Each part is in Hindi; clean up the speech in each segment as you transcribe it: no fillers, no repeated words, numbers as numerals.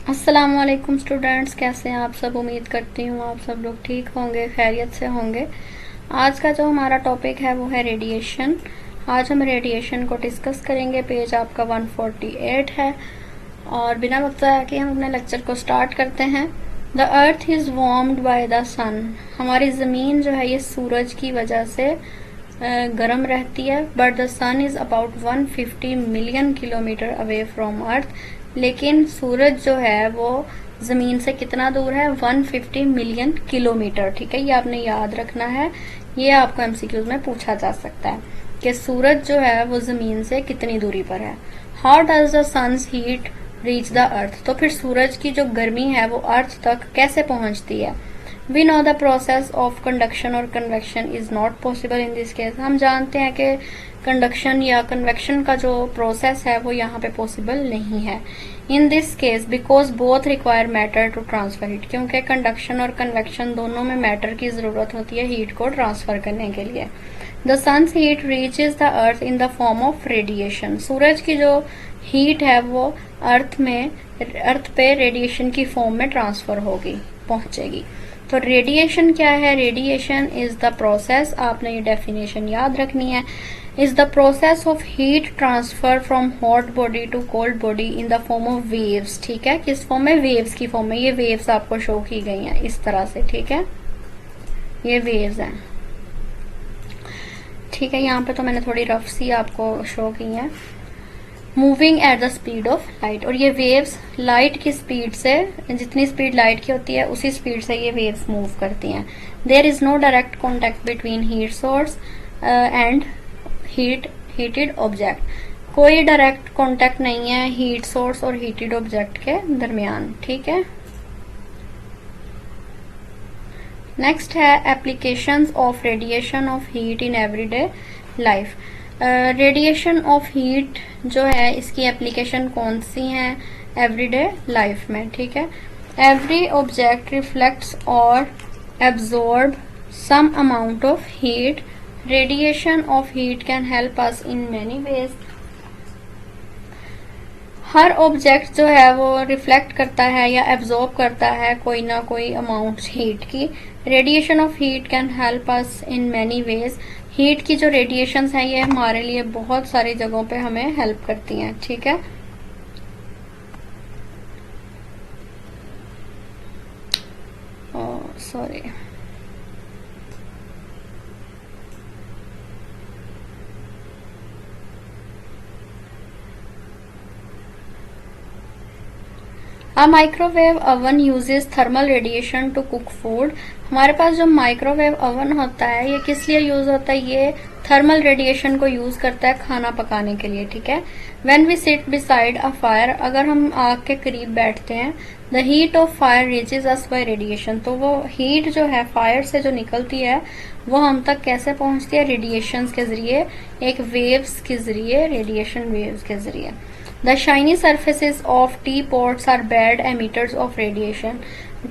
अस्सलाम वालेकुम स्टूडेंट्स, कैसे हैं आप सब। उम्मीद करती हूँ आप सब लोग ठीक होंगे, खैरियत से होंगे। आज का जो हमारा टॉपिक है वो है रेडिएशन। आज हम रेडिएशन को डिस्कस करेंगे। पेज आपका 148 है और बिना वक्त ज़ाया किए हम अपने लेक्चर को स्टार्ट करते हैं। The earth is warmed by the sun. हमारी ज़मीन जो है ये सूरज की वजह से गर्म रहती है। But the sun is about 150 million kilometre away from earth. लेकिन सूरज जो है वो ज़मीन से कितना दूर है? 150 मिलियन किलोमीटर। ठीक है, ये आपने याद रखना है। ये आपको एमसीक्यूज में पूछा जा सकता है कि सूरज जो है वो ज़मीन से कितनी दूरी पर है। How does the sun's heat reach the earth. तो फिर सूरज की जो गर्मी है वो अर्थ तक कैसे पहुंचती है। We know the process of conduction और convection is not possible in this case. हम जानते हैं कि कंडक्शन या कन्वेक्शन का जो प्रोसेस है वो यहाँ पे पॉसिबल नहीं है in this case because both require matter to transfer heat. क्योंकि कंडक्शन और कन्वेक्शन दोनों में मैटर की जरूरत होती है हीट को ट्रांसफर करने के लिए। The sun's heat reaches the earth in the form of radiation. सूरज की जो हीट है वो अर्थ पे रेडिएशन की फॉर्म में ट्रांसफर होगी, पहुंचेगी। तो रेडिएशन क्या है? रेडिएशन इज द प्रोसेस, आपने ये डेफिनेशन याद रखनी है, is the process of heat transfer from hot body to cold body in the form of waves. ठीक है, किस फॉर्म में? वेव्स की फॉर्म में। ये वेव्स आपको शो की गई हैं इस तरह से। ठीक है, ये वेव्स हैं। ठीक है, यहाँ पे तो मैंने थोड़ी रफ सी आपको शो की हैं। Moving at the speed of light. और ये वेव्स लाइट की स्पीड से, जितनी स्पीड लाइट की होती है उसी स्पीड से ये वेव्स मूव करती हैं। There is no direct contact between heat source and heated object. कोई डायरेक्ट कॉन्टेक्ट नहीं है हीट सोर्स और हीटेड ऑब्जेक्ट के दरमियान। ठीक है, नेक्स्ट है applications of radiation of heat in everyday life. Radiation of heat जो है इसकी एप्लीकेशन कौन सी हैं एवरीडे लाइफ में। ठीक है, एवरी ऑब्जेक्ट रिफ्लेक्ट्स और absorb some amount of heat. Radiation of heat can help us in many ways. हर ऑब्जेक्ट जो है वो रिफ्लेक्ट करता है या एब्जॉर्ब करता है कोई ना कोई अमाउंट हीट की। Radiation of heat can help us in many veg. Heat की जो रेडिएशंस हैं ये हमारे लिए बहुत सारी जगहों पे हमें हेल्प करती हैं। ठीक है, sorry, A microwave oven uses thermal radiation to cook food। हमारे पास जो माइक्रोवेव ओवन होता है ये किस लिए यूज होता है? ये थर्मल रेडिएशन को यूज करता है खाना पकाने के लिए। ठीक है, when we sit beside a fire, अगर हम आग के करीब बैठते हैं, the heat of fire reaches us by radiation. तो वो हीट जो है फायर से जो निकलती है वो हम तक कैसे पहुंचती है? रेडिएशन के जरिए, एक वेव्स के जरिए, रेडिएशन वेव्स के जरिए। The shiny surfaces of teapots are bad emitters of radiation।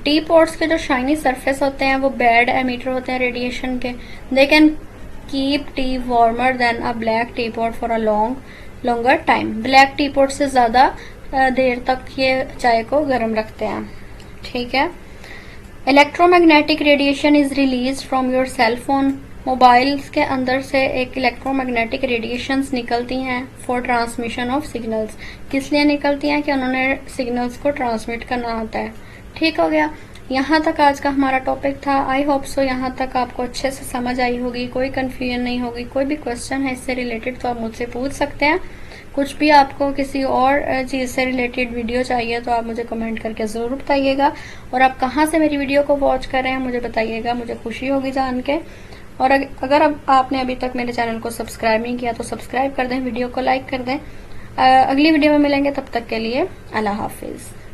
Tea pots के जो शाइनी सरफेस होते हैं वो बैड एमिटर होते हैं रेडिएशन के। They can keep T warmer than a black T pot for a longer time. Black T pot से ज्यादा देर तक ये चाय को गर्म रखते हैं। ठीक है, electromagnetic radiation is release from your cell phone. Mobiles के अंदर से एक इलेक्ट्रोमैग्नेटिक रेडिएशंस निकलती हैं फॉर ट्रांसमिशन ऑफ सिग्नल्स। किस लिए निकलती हैं? कि उन्होंने सिग्नल्स को ट्रांसमिट करना होता है। ठीक हो गया, यहाँ तक आज का हमारा टॉपिक था। आई होप सो यहाँ तक आपको अच्छे से समझ आई होगी, कोई कंफ्यूजन नहीं होगी। कोई भी क्वेश्चन है इससे रिलेटेड तो आप मुझसे पूछ सकते हैं। कुछ भी आपको किसी और चीज़ से रिलेटेड वीडियो चाहिए तो आप मुझे कमेंट करके ज़रूर बताइएगा। और आप कहाँ से मेरी वीडियो को वॉच कर रहे हैं मुझे बताइएगा, मुझे खुशी होगी जान के। और अगर आपने अभी तक मेरे चैनल को सब्सक्राइब नहीं किया तो सब्सक्राइब कर दें, वीडियो को लाइक कर दें। अगली वीडियो में मिलेंगे, तब तक के लिए अल्लाह हाफिज़।